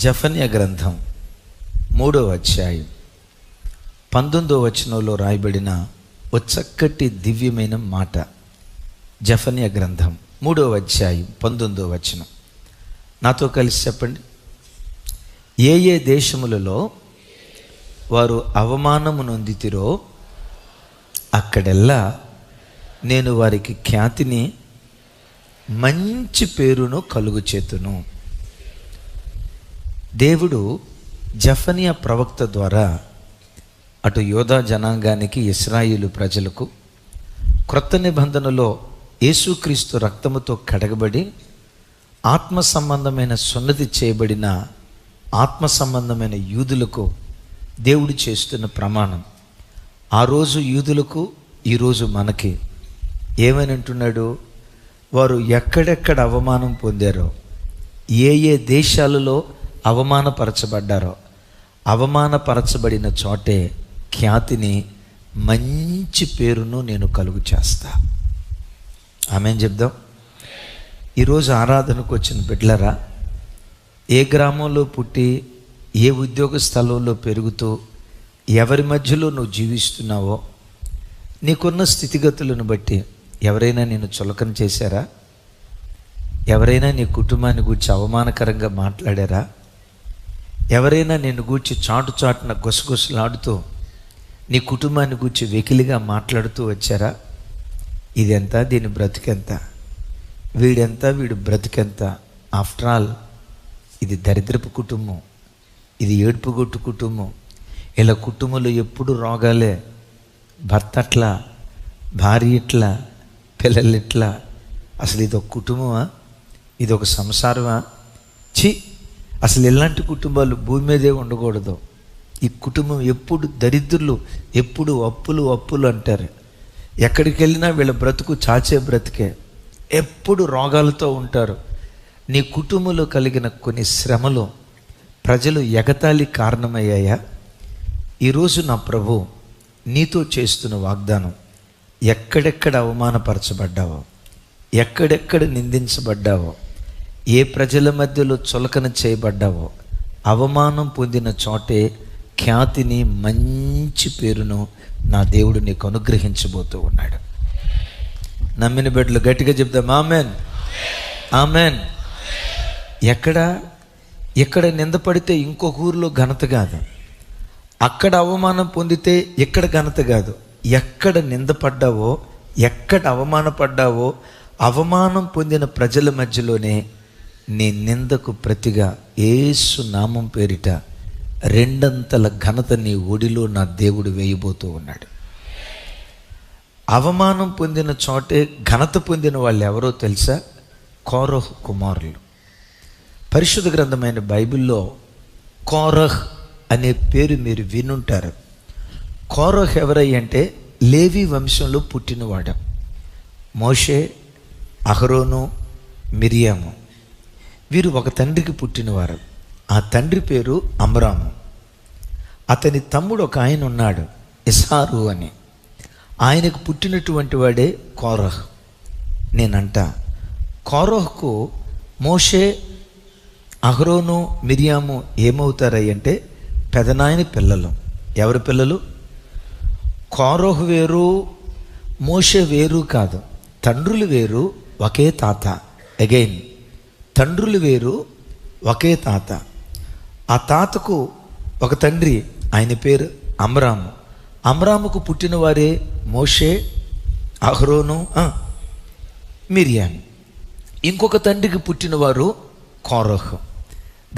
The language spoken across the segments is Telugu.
జెఫన్యా గ్రంథం 3వ అధ్యాయం 19వ వచనంలో రాయబడిన ఒక చక్కటి దివ్యమైన మాట. జెఫన్యా గ్రంథం 3వ అధ్యాయం 19వ వచనం. నాతో కలిసి చెప్పండి. ఏ ఏ దేశములలో వారు అవమానము నొందితిరో అక్కడెల్లా నేను వారికి ఖ్యాతిని మంచి పేరును కలుగు చేతును. దేవుడు జెఫన్యా ప్రవక్త ద్వారా అటు యోధా జనాంగానికి, ఇశ్రాయేలు ప్రజలకు క్రొత్త నిబంధనలో యేసుక్రీస్తు రక్తముతో కడగబడి ఆత్మ సంబంధమైన సున్నతి చేయబడిన ఆత్మ సంబంధమైన యూదులకు దేవుడు చేస్తున్న ప్రమాణం. ఆ రోజు యూదులకు, ఈరోజు మనకి ఏమని అంటున్నాడు? వారు ఎక్కడెక్కడ అవమానం పొందారో, ఏ ఏ దేశాలలో అవమానపరచబడ్డారో, అవమానపరచబడిన చోటే ఖ్యాతిని మంచి పేరును నేను కలుగు చేస్తా. ఆమేన్ చెప్దాం. ఈరోజు ఆరాధనకు వచ్చిన బిడ్డలరా, ఏ గ్రామంలో పుట్టి ఏ ఉద్యోగ స్థలంలో పెరుగుతూ ఎవరి మధ్యలో నువ్వు జీవిస్తున్నావో, నీకున్న స్థితిగతులను బట్టి ఎవరైనా నిన్ను చులకన చేశారా? ఎవరైనా నీ కుటుంబాన్ని గూర్చి అవమానకరంగా మాట్లాడారా? ఎవరైనా నిన్ను గూర్చి చాటున గుసగుసలాడుతూ నీ కుటుంబాన్ని గూర్చి వెకిలిగా మాట్లాడుతూ వచ్చారా? ఇదెంత, దీని బ్రతికెంత, వీడెంత, వీడు బ్రతికెంత, ఆఫ్టర్ ఆల్ ఇది దరిద్రపు కుటుంబం, ఇది ఏడుపుగొట్టు కుటుంబం, ఇలా కుటుంబంలో ఎప్పుడు రోగాలే, భర్త అట్లా, భార్య ఇట్లా, పిల్లలు ఇట్లా. అసలు ఇది ఒక కుటుంబమా? ఇది ఒక సంసారమా? ఛీ, అసలు ఇలాంటి కుటుంబాలు భూమి మీదే ఉండకూడదు. ఈ కుటుంబం ఎప్పుడు దరిద్రులు, ఎప్పుడు అప్పులు అంటారు. ఎక్కడికి వెళ్ళినా వీళ్ళ బ్రతుకు చాచే బ్రతికే, ఎప్పుడు రోగాలతో ఉంటారు. నీ కుటుంబంలో కలిగిన కొన్ని శ్రమలు ప్రజలు ఎగతాళి కారణమయ్యాయా? ఈరోజు నా ప్రభు నీతో చేస్తున్న వాగ్దానం, ఎక్కడెక్కడ అవమానపరచబడ్డావో, ఎక్కడెక్కడ నిందించబడ్డావో, ఏ ప్రజల మధ్యలో చులకన చేయబడ్డావో, అవమానం పొందిన చోటే ఖ్యాతిని మంచి పేరును నా దేవుడు నీకు అనుగ్రహించబోతూ ఉన్నాడు. నమ్మిన బిడ్డలు గట్టిగా చెప్దాం ఆమెన్, ఆమెన్. ఎక్కడ నిందపడితే ఇంకొక ఊరిలో ఘనత కాదు, అక్కడ అవమానం పొందితే ఇక్కడ ఘనత కాదు. ఎక్కడ నిందపడ్డావో, ఎక్కడ అవమానపడ్డావో, అవమానం పొందిన ప్రజల మధ్యలోనే నీ నిందకు ప్రతిగా యేసు నామం పేరిట 2 ఘనత నీ ఒడిలో నా దేవుడు వేయబోతూ ఉన్నాడు. అవమానం పొందిన చోటే ఘనత పొందిన వాళ్ళు ఎవరో తెలుసా? కోరహ్ కుమారులు. పరిశుద్ధ గ్రంథమైన బైబిల్లో కోరహ్ అనే పేరు మీరు వినుంటారు. కోరహ్ ఎవరయ్యంటే లేవి వంశంలో పుట్టినవాడు. మోషే, అహరోను, మిరియాము వీరు ఒక తండ్రికి పుట్టినవారు. ఆ తండ్రి పేరు అమ్రాము. అతని తమ్ముడు ఒక ఆయన ఉన్నాడు, ఇస్హారు అని. ఆయనకు పుట్టినటువంటి వాడే కోరహ్. నేనంట కోరహ్కు మోషే, అహరోను, మిరియాము ఏమవుతారంటే పెదనాయని పిల్లలు. ఎవరి పిల్లలు? కోరహు వేరు, మోషే వేరు కాదు. తండ్రులు వేరు, ఒకే తాత. అగైన్ తండ్రులు వేరు, ఒకే తాత. ఆ తాతకు ఒక తండ్రి, ఆయన పేరు అమ్రాము. అమ్రాముకు పుట్టిన వారే మోషే, అహరోను, మిరియాము. ఇంకొక తండ్రికి పుట్టినవారు కోరహ్.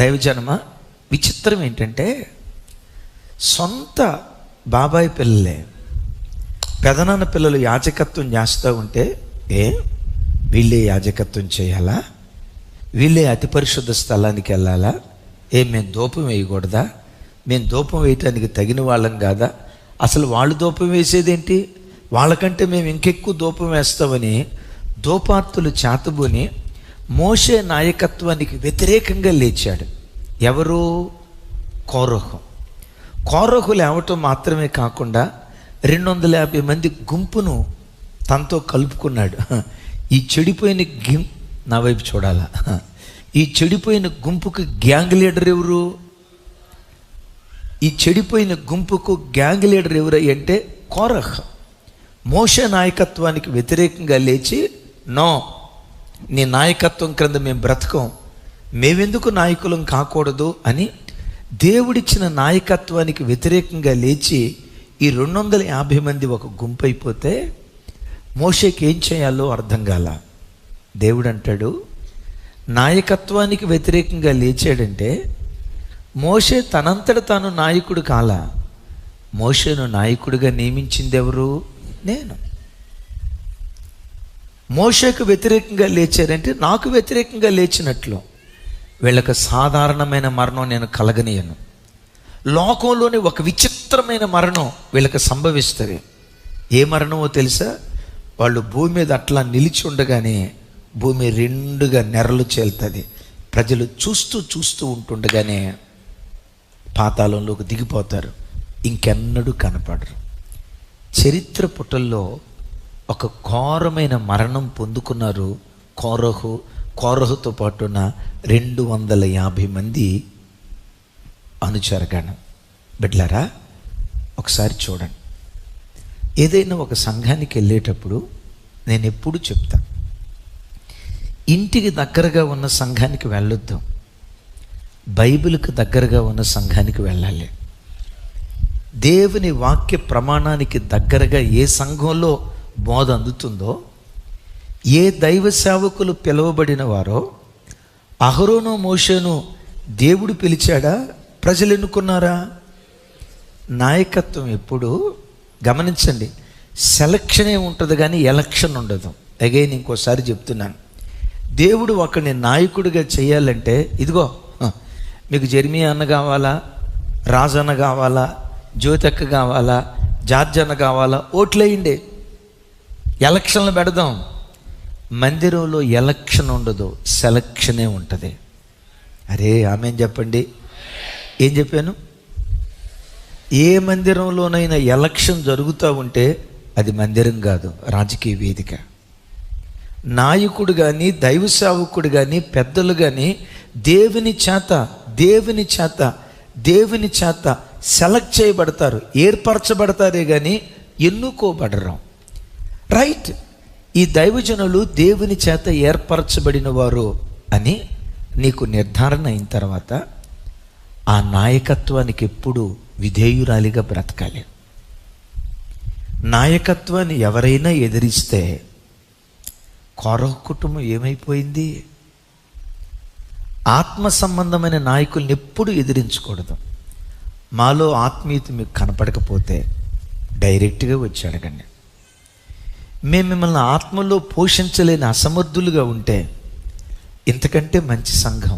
దైవజనమ, విచిత్రం ఏంటంటే సొంత బాబాయ్ పిల్లలే పెదనాన్న పిల్లలు యాజకత్వం చేస్తూ ఉంటే, వీళ్ళే యాజకత్వం చేయాలా? వీళ్ళే అతి పరిశుద్ధ స్థలానికి వెళ్ళాలా? మేము ధూపం వేయకూడదా? మేము ధూపం వేయటానికి తగిన వాళ్ళం కాదా? అసలు వాళ్ళు ధూపం వేసేదేంటి? వాళ్ళకంటే మేము ఇంకెక్కువ ధూపం వేస్తామని ధూపార్తులు చేతబూని మోషే నాయకత్వానికి వ్యతిరేకంగా లేచాడు. ఎవరు? కోరహు. కోరహు లేవటం మాత్రమే కాకుండా 250 మంది గుంపును తనతో కలుపుకున్నాడు. ఈ చెడిపోయిన నా వైపు చూడాలా? ఈ చెడిపోయిన గుంపుకు గ్యాంగ్ లీడర్ ఎవరు? ఈ చెడిపోయిన గుంపుకు గ్యాంగ్ లీడర్ ఎవరు అంటే కోరహ్. మోషే నాయకత్వానికి వ్యతిరేకంగా లేచి, నో, నీ నాయకత్వం క్రింద మేము బ్రతకం, మేమెందుకు నాయకులం కాకూడదు అని దేవుడిచ్చిన నాయకత్వానికి వ్యతిరేకంగా లేచి ఈ 250 మంది ఒక గుంపు అయిపోతే మోషేకి ఏం చేయాలో అర్థం కాల. దేవుడు అంటాడు, నాయకత్వానికి వ్యతిరేకంగా లేచాడంటే మోషే తనంతట తాను నాయకుడు కాల. మోషేను నాయకుడిగా నియమించింది ఎవరు? నేను. మోషేకు వ్యతిరేకంగా లేచారంటే నాకు వ్యతిరేకంగా లేచినట్లు. వీళ్ళకి సాధారణమైన మరణం నేను కలగనీయను. లోకంలోని ఒక విచిత్రమైన మరణం వీళ్ళకి సంభవిస్తుంది. ఏ మరణమో తెలుసా? వాళ్ళు భూమి మీద అట్లా నిలిచి ఉండగానే భూమి రెండుగా నెరలు చేలుతుంది. ప్రజలు చూస్తూ చూస్తూ ఉంటుండగానే పాతాళంలోకి దిగిపోతారు, ఇంకెన్నడూ కనపడరు. చరిత్ర పుటల్లో ఒక ఘోరమైన మరణం పొందుకున్నారు కోరహుతో పాటున్న 250 మంది అనుచరగణం. బిడ్డలారా, ఒకసారి చూడండి. ఏదైనా ఒక సంఘానికి వెళ్ళేటప్పుడు నేను ఎప్పుడు చెప్తాను, ఇంటికి దగ్గరగా ఉన్న సంఘానికి వెళ్ళొద్దాం, బైబిల్కి దగ్గరగా ఉన్న సంఘానికి వెళ్ళాలి. దేవుని వాక్య ప్రమాణానికి దగ్గరగా ఏ సంఘంలో బోధ అందుతుందో, ఏ దైవ సేవకులు పిలువబడిన వారో, అహరోను మోషేను దేవుడు పిలిచాడా, ప్రజలు ఎన్నుకున్నారా? నాయకత్వం ఎప్పుడు గమనించండి, సెలక్షనే ఉంటుంది కానీ ఎలక్షన్ ఉండదు. అగైన్ ఇంకోసారి చెప్తున్నాను, దేవుడు ఒకరిని నాయకుడిగా చేయాలంటే, ఇదిగో మీకు జెర్మియా అన్న కావాలా, రాజన్న కావాలా, జ్యోతక్క కావాలా, జార్జ్ అన్న కావాలా, ఓట్లేయండి, ఎలక్షన్లు పెడదాం. మందిరంలో ఎలక్షన్ ఉండదు, సెలక్షనే ఉంటుంది. అరే ఆమె చెప్పండి. ఏం చెప్పాను? ఏ మందిరంలోనైనా ఎలక్షన్ జరుగుతూ ఉంటే అది మందిరం కాదు, రాజకీయ వేదిక. నాయకుడు కానీ, దైవ సేవకుడు కానీ, పెద్దలు కానీ దేవుని చేత సెలెక్ట్ చేయబడతారు, ఏర్పరచబడతారే కానీ ఎన్నుకోబడరు. రైట్? ఈ దైవజనులు దేవుని చేత ఏర్పరచబడిన వారు అని నీకు నిర్ధారణ అయిన తర్వాత ఆ నాయకత్వానికి ఎప్పుడు విధేయురాలిగా బ్రతకాలి. నాయకత్వాన్ని ఎవరైనా ఎదిరిస్తే కోరహు కుటుంబం ఏమైపోయింది? ఆత్మ సంబంధమైన నాయకుల్ని ఎప్పుడు ఎదిరించకూడదు. మాలో ఆత్మీయత మీకు కనపడకపోతే డైరెక్ట్గా వచ్చి అడగండి. మేము మిమ్మల్ని ఆత్మలో పోషించలేని అసమర్థులుగా ఉంటే, ఇంతకంటే మంచి సంఘం,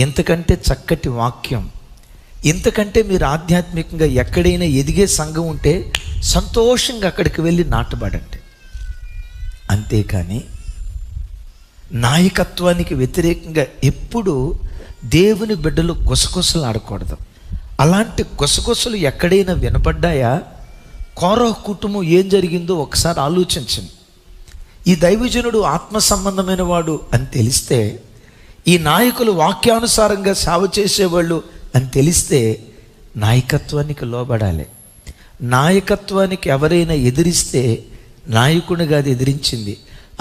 ఇంతకంటే చక్కటి వాక్యం, ఇంతకంటే మీరు ఆధ్యాత్మికంగా ఎక్కడైనా ఎదిగే సంఘం ఉంటే సంతోషంగా అక్కడికి వెళ్ళి నాటబడండి. అంతేకాని నాయకత్వానికి వ్యతిరేకంగా ఎప్పుడు దేవుని బిడ్డలు గుసగుసలు ఆడకూడదు. అలాంటి గుసగుసలు ఎక్కడైనా వినపడ్డాయా? కోరహు కుటుంబం ఏం జరిగిందో ఒకసారి ఆలోచించండి. ఈ దైవజనుడు ఆత్మ సంబంధమైన వాడు అని తెలిస్తే, ఈ నాయకులు వాక్యానుసారంగా సేవ చేసేవాళ్ళు అని తెలిస్తే నాయకత్వానికి లోబడాలి. నాయకత్వానికి ఎవరైనా ఎదిరిస్తే నాయకుడిగా అది ఎదిరించింది,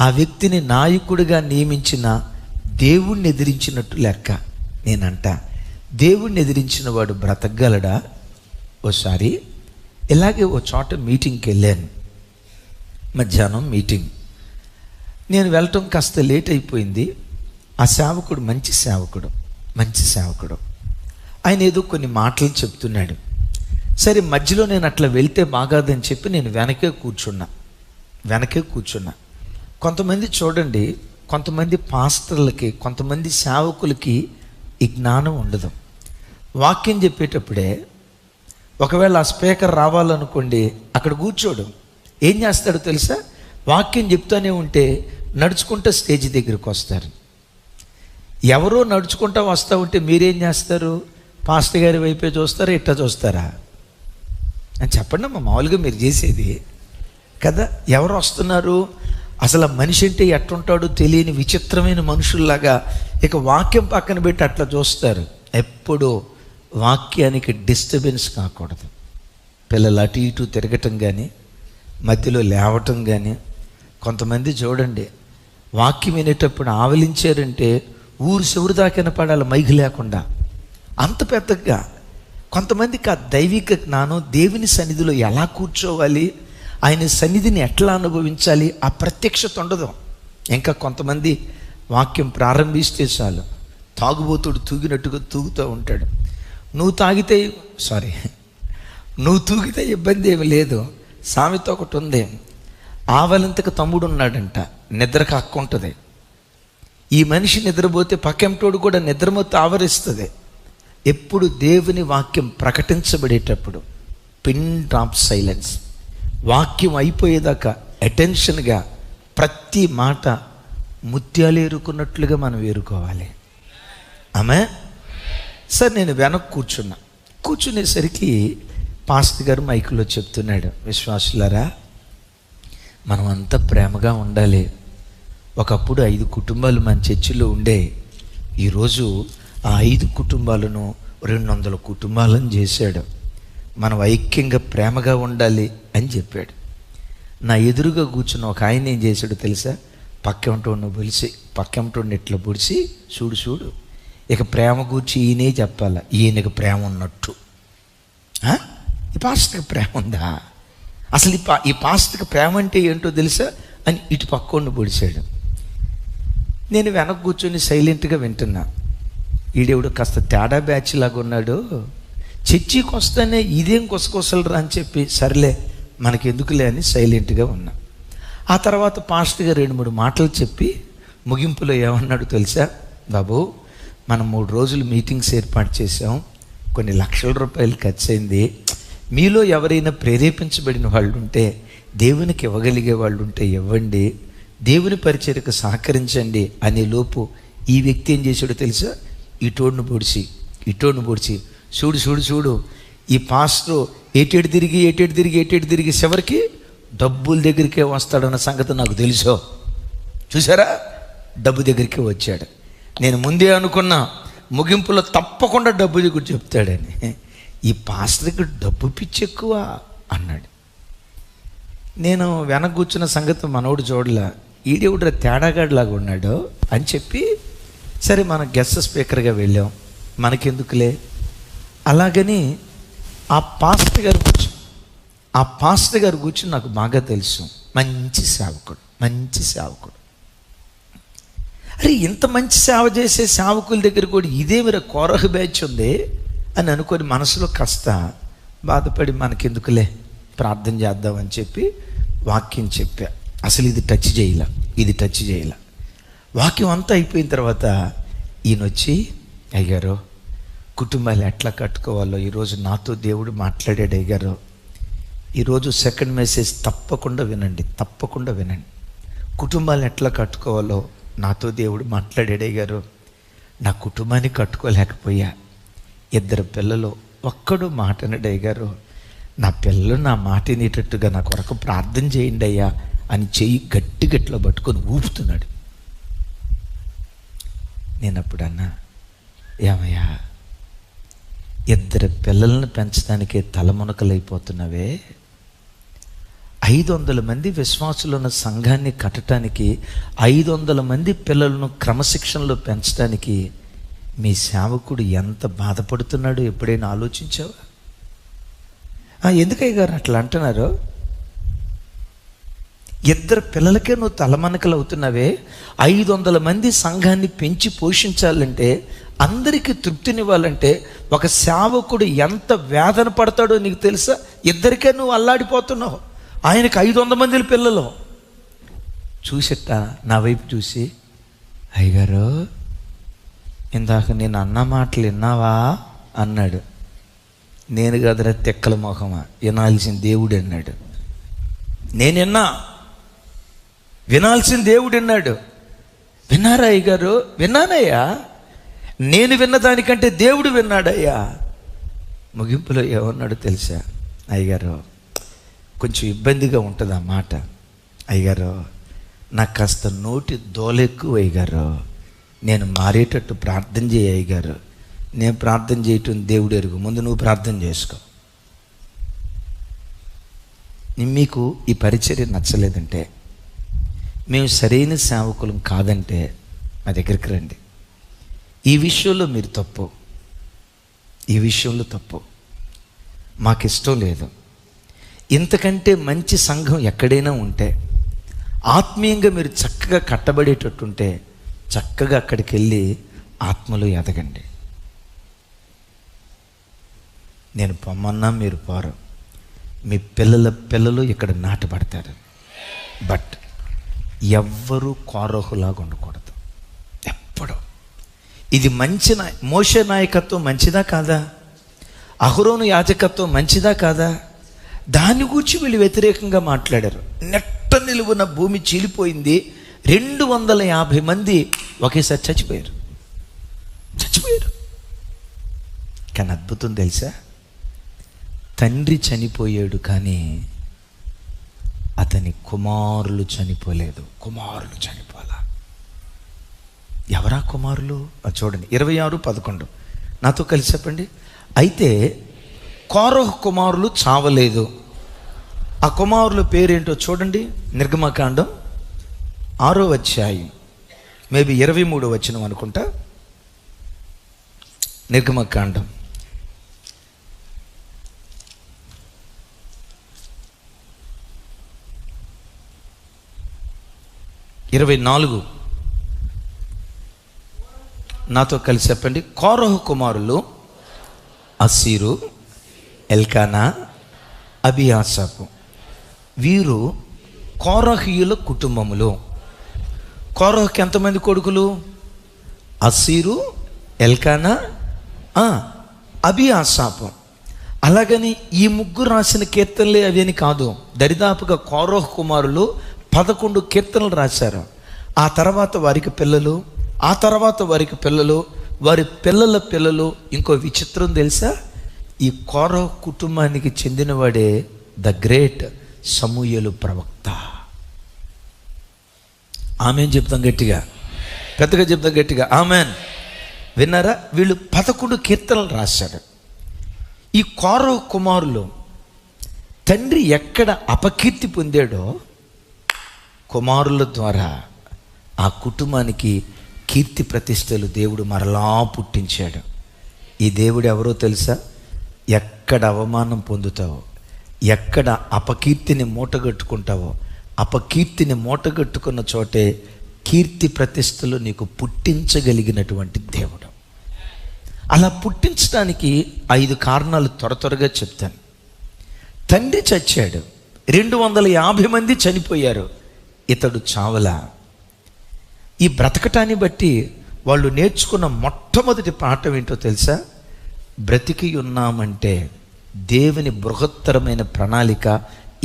ఆ వ్యక్తిని నాయకుడిగా నియమించిన దేవుణ్ణి ఎదిరించినట్టు లెక్క. నేనంట, దేవుణ్ణి ఎదిరించిన వాడు బ్రతకగలడా? ఓసారి ఇలాగే ఓ చోట మీటింగ్కి వెళ్ళాను. మధ్యాహ్నం మీటింగ్. నేను వెళ్ళటం కాస్త లేట్ అయిపోయింది. ఆ సేవకుడు మంచి సేవకుడు. ఆయన ఏదో కొన్ని మాటలు చెప్తున్నాడు. సరే, మధ్యలో నేను అట్లా వెళ్తే బాగాదని చెప్పి నేను వెనకే కూర్చున్నా. కొంతమంది చూడండి, కొంతమంది పాస్టర్లకి, కొంతమంది సేవకులకి ఈ జ్ఞానం ఉండదు. వాక్యం చెప్పేటప్పుడే ఒకవేళ ఆ స్పీకర్ రావాలనుకోండి, అక్కడ కూర్చోడు. ఏం చేస్తాడో తెలుసా? వాక్యం చెప్తూనే ఉంటే నడుచుకుంటూ స్టేజ్ దగ్గరికి వస్తారు. ఎవరో నడుచుకుంటూ వస్తూ ఉంటే మీరేం చేస్తారు? పాస్టర్ గారి వైపే చూస్తారా, ఇట్టా చూస్తారా అని చెప్పండి అమ్మా. మామూలుగా మీరు చేసేది కదా. ఎవరు వస్తున్నారు? అసలు ఆ మనిషి అంటే ఎట్టుంటాడో తెలియని విచిత్రమైన మనుషుల్లాగా ఇక వాక్యం పక్కన పెట్టి అట్లా చూస్తారు. ఎప్పుడూ వాక్యానికి డిస్టర్బెన్స్ కాకూడదు. పిల్లలు అటు ఇటు తిరగటం కానీ, మధ్యలో లేవటం కానీ. కొంతమంది చూడండి, వాక్యం వినేటప్పుడు ఆవలించారంటే ఊరు చివరి దాకా పడాలి మైకి లేకుండా, అంత పెద్దగా. కొంతమందికి ఆ దైవిక జ్ఞానం, దేవుని సన్నిధిలో ఎలా కూర్చోవాలి, ఆయన సన్నిధిని ఎట్లా అనుభవించాలి, ఆ ప్రత్యక్షత ఉండదు. ఇంకా కొంతమంది వాక్యం ప్రారంభిస్తే చాలు తాగుబోతుడు తూగినట్టుగా తూగుతూ ఉంటాడు. నువ్వు తూగితే ఇబ్బంది ఏమి లేదు. సామెత ఒకటి ఉంది, ఆవలింతకు తమ్ముడు ఉన్నాడంట, నిద్రకు హక్కు ఉంటుంది. ఈ మనిషి నిద్రపోతే పక్కెంటోడు కూడా నిద్రమొత్తు ఆవరిస్తుంది. ఎప్పుడు దేవుని వాక్యం ప్రకటించబడేటప్పుడు పిన్ డ్రాప్ సైలెన్స్, వాక్యం అయిపోయేదాకా అటెన్షన్గా ప్రతి మాట ముత్యాలు ఏరుకున్నట్లుగా మనం ఏరుకోవాలి. ఆమె సార్ నేను వెనక్కి కూర్చునేసరికి పాస్టర్ గారు మైకులో చెప్తున్నాడు, విశ్వాసులారా మనం అంతా ప్రేమగా ఉండాలి. ఒకప్పుడు 5 కుటుంబాలు మన చర్చిలో ఉండే, ఈరోజు ఆ 5 కుటుంబాలను 200 కుటుంబాలను చేశాడు. మనం ఐక్యంగా ప్రేమగా ఉండాలి అని చెప్పాడు. నా ఎదురుగా కూర్చున్న ఒక ఆయన ఏం చేశాడు తెలుసా? పక్కెంటోడిని ఇట్లా పొడిచి, చూడు ఇక ప్రేమ కూర్చి ఈయనే చెప్పాల, ఈయనకి ప్రేమ ఉన్నట్టు. ఈ పాస్టర్కి ప్రేమ ఉందా? అసలు ఈ పాస్టర్కి ప్రేమ అంటే ఏంటో తెలుసా అని ఇటు పక్కోడిని పొడిచాడు. నేను వెనక్కి కూర్చొని సైలెంట్గా వింటున్నా. ఈడేవుడు కాస్త తేడా బ్యాచ్ లాగా ఉన్నాడు, చర్చికి వస్తానే ఇదేం కొసకొసలరా అని చెప్పి సర్లే మనకెందుకులే అని సైలెంట్గా ఉన్నా. ఆ తర్వాత పాస్టర్ గారు 2-3 మాటలు చెప్పి ముగింపులో ఏమన్నాడు తెలుసా? బాబు, మనం 3 రోజులు మీటింగ్స్ ఏర్పాటు చేసాం, కొన్ని లక్షల రూపాయలు ఖర్చు అయింది. మీలో ఎవరైనా ప్రేరేపించబడిన వాళ్ళు ఉంటే, దేవునికి ఇవ్వగలిగే వాళ్ళు ఉంటే ఇవ్వండి, దేవుని పరిచర్యకు సహకరించండి అనే లోపు ఈ వ్యక్తి ఏం చేశాడో తెలుసా? ఇటోడిని పొడిచి చూడు ఈ పాస్టర్ ఏటేడు తిరిగి చివరికి డబ్బుల దగ్గరికే వస్తాడన్న సంగతి నాకు తెలుసో. చూసారా, డబ్బు దగ్గరికే వచ్చాడు. నేను ముందే అనుకున్నా ముగింపులో తప్పకుండా డబ్బు దగ్గర చెప్తాడని. ఈ పాస్టర్కి డబ్బు పిచ్చి ఎక్కువ అన్నాడు. నేను వెనక కూర్చున్న సంగతి మనోడు చూడలే, ఈడేవుడు తేడాగాడిలాగా ఉన్నాడు అని చెప్పి సరే మనం గెస్ట్ స్పీకర్గా వెళ్ళాం, మనకెందుకులే అలాగని ఆ పాస్టర్ గారు కూర్చుని నాకు బాగా తెలుసు, మంచి సేవకుడు. అరే ఇంత మంచి సేవ చేసే సేవకుల దగ్గర కూడా ఇదేమిరా కోరహ బ్యాచ్ ఉంది అని అనుకొని మనసులో కాస్త బాధపడి మనకెందుకులే ప్రార్థన చేద్దామని చెప్పి వాక్యం చెప్పా. అసలు ఇది టచ్ చేయాల. వాక్యం అంతా అయిపోయిన తర్వాత ఈయన వచ్చి, అయ్యారు కుటుంబాలు ఎట్లా కట్టుకోవాలో ఈరోజు నాతో దేవుడు మాట్లాడాడు. అయ్యారు ఈరోజు సెకండ్ మెసేజ్ తప్పకుండా వినండి. కుటుంబాలను ఎట్లా కట్టుకోవాలో నాతో దేవుడు మాట్లాడాడు. అయ్యారు నా కుటుంబాన్ని కట్టుకోలేకపోయా, 2 పిల్లలు, ఒక్కడు మాట అనడు. అయ్యారు నా పిల్లలు నా మాట వినేటట్టుగా నా కొరకు ప్రార్థన చేయండి అయ్యా అని చెయ్యి గట్టిగా పట్టుకొని ఊపుతున్నాడు. నేను అప్పుడు అన్నా, ఏమయ్యా 2 పిల్లలను పెంచడానికే తలమునకలైపోతున్నావే, 500 మంది విశ్వాసులు ఉన్న సంఘాన్ని కట్టడానికి 500 మంది పిల్లలను క్రమశిక్షణలో పెంచడానికి మీ సేవకుడు ఎంత బాధపడుతున్నాడో ఎప్పుడైనా ఆలోచించావా? ఎందుకయ్య గారు అట్లా అంటున్నారు? 2 పిల్లలకే నువ్వు తలమనకలు అవుతున్నావే, 500 మంది సంఘాన్ని పెంచి పోషించాలంటే, అందరికీ తృప్తినివ్వాలంటే ఒక సేవకుడు ఎంత వేదన పడతాడో నీకు తెలుసా? 2కే నువ్వు అల్లాడిపోతున్నావు, ఆయనకి 500 మంది పిల్లలు. చూసిట్ట నా వైపు చూసి, అయ్యగారు ఇందాక నేను అన్న మాటలు విన్నావా అన్నాడు. నేను కదరా తెక్కల మొహమా, వినాల్సిన దేవుడు అన్నాడు. నేను వినాల్సిన దేవుడు అన్నాడు. విన్నారా అయ్యగారు? విన్నానయ్యా, నేను విన్నదానికంటే దేవుడు విన్నాడయ్యా. ముగింపులో ఏమన్నాడు తెలుసా? అయ్యగారు కొంచెం ఇబ్బందిగా ఉంటుంది ఆ మాట. అయ్యగారు నాకు కాస్త నోటి దోలెక్కువ అయ్యగారు, నేను మారేటట్టు ప్రార్థన చేయ అయ్యగారు. నేను ప్రార్థన చేయటం దేవుడు ఎరుగు, ముందు నువ్వు ప్రార్థన చేసుకో. మీకు ఈ పరిచర్య నచ్చలేదంటే, మేము సరైన సేవకులం కాదంటే మా దగ్గరికి రండి. ఈ విషయంలో మీరు తప్పు, ఈ విషయంలో తప్పు, మాకు ఇష్టం లేదు. ఇంతకంటే మంచి సంఘం ఎక్కడైనా ఉంటే, ఆత్మీయంగా మీరు చక్కగా కట్టబడేటట్టుంటే చక్కగా అక్కడికి వెళ్ళి ఆత్మలో ఎదగండి. నేను పొమ్మన్నా మీరు పోరు, మీ పిల్లలు ఇక్కడ నాటబడతారు. బట్ ఎవ్వరూ కోరహులాగా ఉండకూడదు ఎప్పుడు. ఇది మంచి మోషే నాయకత్వం మంచిదా కాదా? అహరోను యాజకత్వం మంచిదా కాదా? దాని గురించి వీళ్ళు వ్యతిరేకంగా మాట్లాడారు. నెట్ట నిలువున భూమి చీలిపోయింది. 250 మంది ఒకేసారి చచ్చిపోయారు. కానీ అద్భుతం తెలుసా, తండ్రి చనిపోయాడు కానీ అతని కుమారులు చనిపోలేదు. కుమారులు చనిపోలా. ఎవరా కుమారులు? చూడండి 26:11 నాతో కలిసి చెప్పండి. అయితే కోరహు కుమారులు చావలేదు. ఆ కుమారుల పేరేంటో చూడండి. నిర్గమకాండం 6వ అధ్యాయం, మేబీ 23వ వచనం అనుకుంటా. నిర్గమకాండం 24 నాతో కలిసి చెప్పండి. కోరహు కుమారులు అస్సీరు, ఎల్కానా, అబియాసాపు. వీరు కోరహీయుల కుటుంబములు. కోరహుకి ఎంతమంది కొడుకులు? అస్సీరు, ఎల్కానా, అబియాసాపు. అలాగని ఈ ముగ్గురు రాసిన కీర్తనలే అవి అని కాదు. దరిదాపుగా కోరహు కుమారులు 11 కీర్తనలు రాశారు. ఆ తర్వాత వారికి పిల్లలు, ఆ తర్వాత వారికి పిల్లలు, వారి పిల్లల పిల్లలు. ఇంకో విచిత్రం తెలుసా? ఈ కోరహు కుటుంబానికి చెందినవాడే ద గ్రేట్ సమూయేలు ప్రవక్త. ఆమెన్ చెప్తాం గట్టిగా, పెద్దగా చెప్తాం గట్టిగా, ఆమెన్. విన్నారా? వీళ్ళు 11 కీర్తనలు రాశారు. ఈ కోరహు కుమారులు తండ్రి ఎక్కడ అపకీర్తి పొందాడో కుమారుల ద్వారా ఆ కుటుంబానికి కీర్తి ప్రతిష్టలు దేవుడు మరలా పుట్టించాడు. ఈ దేవుడు ఎవరో తెలుసా? ఎక్కడ అవమానం పొందుతావో, ఎక్కడ అపకీర్తిని మూటగట్టుకుంటావో, అపకీర్తిని మూటగట్టుకున్న చోటే కీర్తి ప్రతిష్టలు నీకు పుట్టించగలిగినటువంటి దేవుడు. అలా పుట్టించడానికి 5 కారణాలు త్వరగా చెప్తాను. తండ్రి చచ్చాడు, 250 మంది చనిపోయారు, ఇతడు చావలా. ఈ బ్రతకటాన్ని బట్టి వాళ్ళు నేర్చుకున్న మొట్టమొదటి పాఠం ఏంటో తెలుసా? బ్రతికి ఉన్నామంటే దేవుని బృహత్తరమైన ప్రణాళిక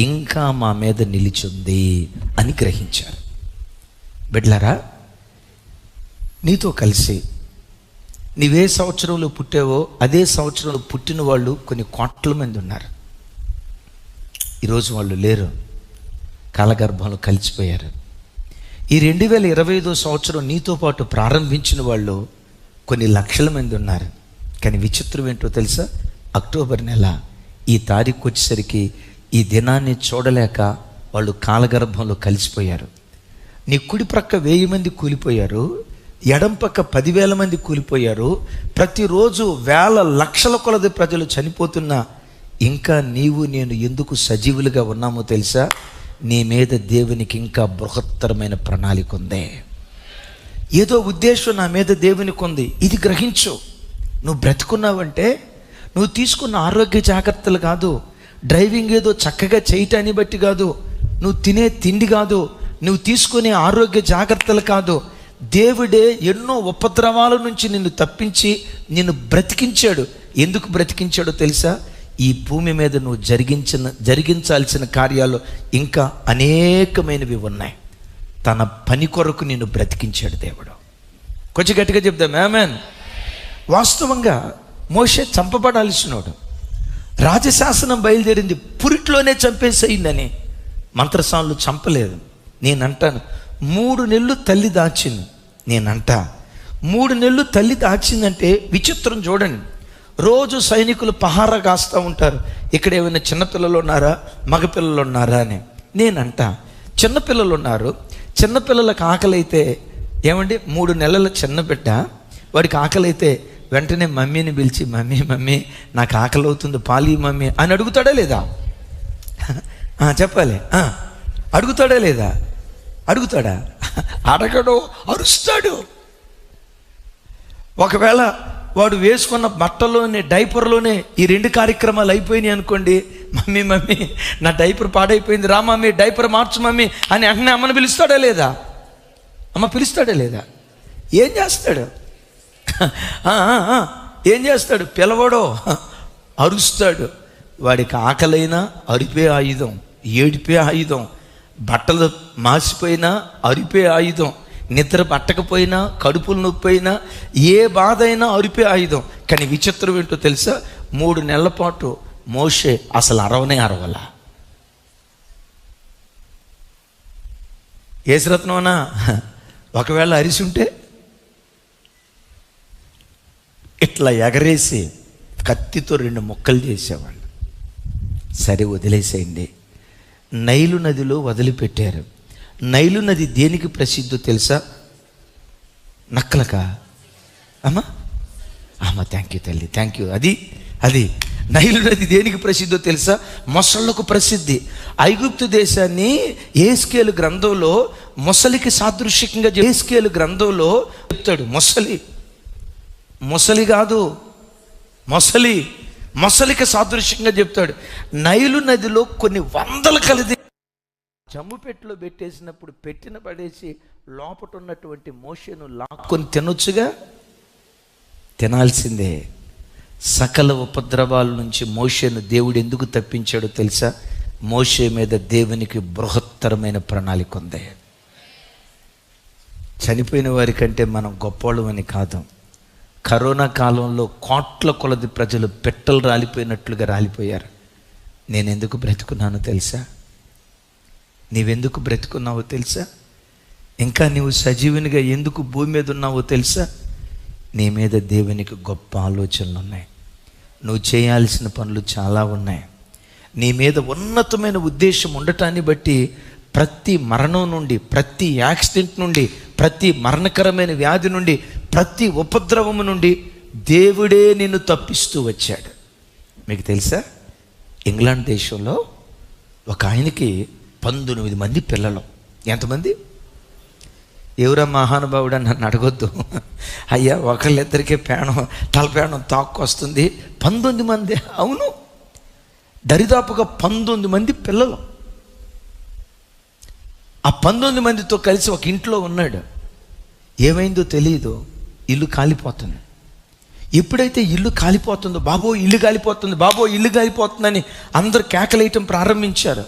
ఇంకా మా మీద నిలిచింది అని గ్రహించారు. బిడ్డలారా, నీతో కలిసి నీవే సంవత్సరంలో పుట్టావో అదే సంవత్సరంలో పుట్టిన వాళ్ళు కొన్ని కోట్ల మంది ఉన్నారు. ఈరోజు వాళ్ళు లేరు, కాలగర్భంలో కలిసిపోయారు. ఈ 2025వ సంవత్సరం నీతో పాటు ప్రారంభించిన వాళ్ళు కొన్ని లక్షల మంది ఉన్నారు. కానీ విచిత్రం ఏంటో తెలుసా? అక్టోబర్ నెల ఈ తారీఖు వచ్చేసరికి ఈ దినాన్ని చూడలేక వాళ్ళు కాలగర్భంలో కలిసిపోయారు. నీ కుడి ప్రక్క 1000 మంది కూలిపోయారు, ఎడం పక్క 10,000 మంది కూలిపోయారు. ప్రతిరోజు వేల లక్షల కొలది ప్రజలు చనిపోతున్నా ఇంకా నీవు నేను ఎందుకు సజీవులుగా ఉన్నామో తెలుసా? నీ మీద దేవునికి ఇంకా బృహత్తరమైన ప్రణాళిక ఉంది. ఏదో ఉద్దేశం నా మీద దేవునికి ఉంది. ఇది గ్రహించు. నువ్వు బ్రతుకున్నావంటే నువ్వు తీసుకున్న ఆరోగ్య జాగ్రత్తలు కాదు, డ్రైవింగ్ ఏదో చక్కగా చేయటాన్ని బట్టి కాదు, నువ్వు తినే తిండి కాదు, నువ్వు తీసుకునే ఆరోగ్య జాగ్రత్తలు కాదు. దేవుడే ఎన్నో ఉపద్రవాల నుంచి నిన్ను తప్పించి నిన్ను బ్రతికించాడు. ఎందుకు బ్రతికించాడో తెలుసా? ఈ భూమి మీద నువ్వు జరిగించాల్సిన కార్యాలు ఇంకా అనేకమైనవి ఉన్నాయి. తన పని కొరకు నిన్ను బ్రతికించాడు దేవుడు. కొంచెం గట్టిగా చెప్దాం ఆమేన్. వాస్తవంగా మోషే చంపబడాల్సినోడు. రాజశాసనం బయలుదేరింది పురిట్లోనే చంపేసేయిందని. మంత్రసానులు చంపలేదు. నేనంటాను, 3 నెలలు తల్లి దాచింది. నేనంట 3 నెలలు తల్లి దాచిందంటే విచిత్రం చూడండి. రోజు సైనికులు పహారా కాస్తూ ఉంటారు, ఇక్కడ ఏమైనా చిన్నపిల్లలు ఉన్నారా, మగపిల్లలు ఉన్నారా అని. నేనంట చిన్నపిల్లలు ఉన్నారు, చిన్నపిల్లలకు ఆకలి అయితే ఏమండి 3 నెలల చిన్న బిడ్డ, వాడికి ఆకలి అయితే వెంటనే మమ్మీని పిలిచి, మమ్మీ నాకు ఆకలి అవుతుంది, పాలి మమ్మీ అని అడుగుతాడా లేదా? చెప్పాలి. అడుగుతాడా లేదా? అడుగుతాడా? అడగడు, అరుస్తాడు. ఒకవేళ వాడు వేసుకున్న బట్టలోనే, డైపర్లోనే ఈ 2 కార్యక్రమాలు అయిపోయినాయి అనుకోండి, మమ్మీ నా డైపర్ పాడైపోయింది, రా మమ్మీ డైపర్ మార్చు మమ్మీ అని వెంటనే అమ్మని పిలుస్తాడా లేదా? అమ్మ పిలుస్తాడా లేదా? ఏం చేస్తాడు? ఏం చేస్తాడు? పిలవడో, అరుస్తాడు. వాడికి ఆకలైనా అరిపే ఆయుధం, ఏడిపే ఆయుధం, బట్టలు మాసిపోయినా అరిపే ఆయుధం, నిద్ర పట్టకపోయినా, కడుపులు నొప్పి అయినా, ఏ బాధ అయినా అరిపే ఆయుధం. కానీ విచిత్రం ఏంటో తెలుసా? 3 నెలల పాటు మోషే అసలు అరవలా. ఏసురత్నమనా ఒకవేళ అరిసి ఉంటే ఇట్లా ఎగరేసి కత్తితో 2 ముక్కలు చేసేవాళ్ళు. సరే వదిలేసేయండి. నైలు నదిలో వదిలిపెట్టారు. నైలు నది దేనికి ప్రసిద్ధో తెలుసా? నక్కలకా? అమ్మ థ్యాంక్ యూ తల్లి, థ్యాంక్ యూ. అది నైలు నది దేనికి ప్రసిద్ధో తెలుసా? మొసళ్ళకు ప్రసిద్ధి. ఐగుప్తు దేశాన్ని యెహెజ్కేలు గ్రంథంలో మొసలికి సాదృశ్యంగా యెహెజ్కేలు గ్రంథంలో చెప్తాడు. మొసలి కాదు, మొసలికి సాదృశ్యంగా చెప్తాడు. నైలు నదిలో కొన్ని వందల కలిది జమ్ముపెట్టులో పెట్టేసినప్పుడు పెట్టిన పడేసి లోపట ఉన్నటువంటి మోషేను లాక్కొని తినొచ్చుగా? తినాల్సిందే. సకల ఉపద్రవాల నుంచి మోషేను దేవుడు ఎందుకు తప్పించాడో తెలుసా? మోషే మీద దేవునికి బృహత్తరమైన ప్రణాళిక ఉంది. చనిపోయిన వారి కంటే మనం గొప్పవాళ్ళమని కాదు. కరోనా కాలంలో కోట్ల కొలది ప్రజలు పెట్టలు రాలిపోయినట్లుగా రాలిపోయారు. నేను ఎందుకు బ్రతుకున్నానో తెలుసా? నీవెందుకు బ్రతుకున్నావో తెలుసా? ఇంకా నీవు సజీవునిగా ఎందుకు భూమి మీద ఉన్నావో తెలుసా? నీ మీద దేవునికి గొప్ప ఆలోచనలు ఉన్నాయి. నువ్వు చేయాల్సిన పనులు చాలా ఉన్నాయి. నీ మీద ఉన్నతమైన ఉద్దేశం ఉండటాన్ని బట్టి ప్రతి మరణం నుండి, ప్రతి యాక్సిడెంట్ నుండి, ప్రతి మరణకరమైన వ్యాధి నుండి, ప్రతి ఉపద్రవము నుండి దేవుడే నిన్ను తప్పిస్తూ వచ్చాడు. మీకు తెలుసా? ఇంగ్లాండ్ దేశంలో ఒక ఆయనకి 19 మంది పిల్లలు. ఎంతమంది? ఎవరా మహానుభావుడు అని నన్ను అడగొద్దు అయ్యా. ఒకళ్ళిద్దరికే తలపేణం తాక్కొస్తుంది. 19 మంది. అవును, దరిదాపుగా 19 మంది పిల్లలు. ఆ 19 మందితో కలిసి ఒక ఇంట్లో ఉన్నాడు. ఏమైందో తెలియదు, ఇల్లు కాలిపోతుంది. ఎప్పుడైతే ఇల్లు కాలిపోతుందో, బాబో ఇల్లు కాలిపోతుంది, బాబో ఇల్లు కాలిపోతుందని అందరు కేకలేయటం ప్రారంభించారు.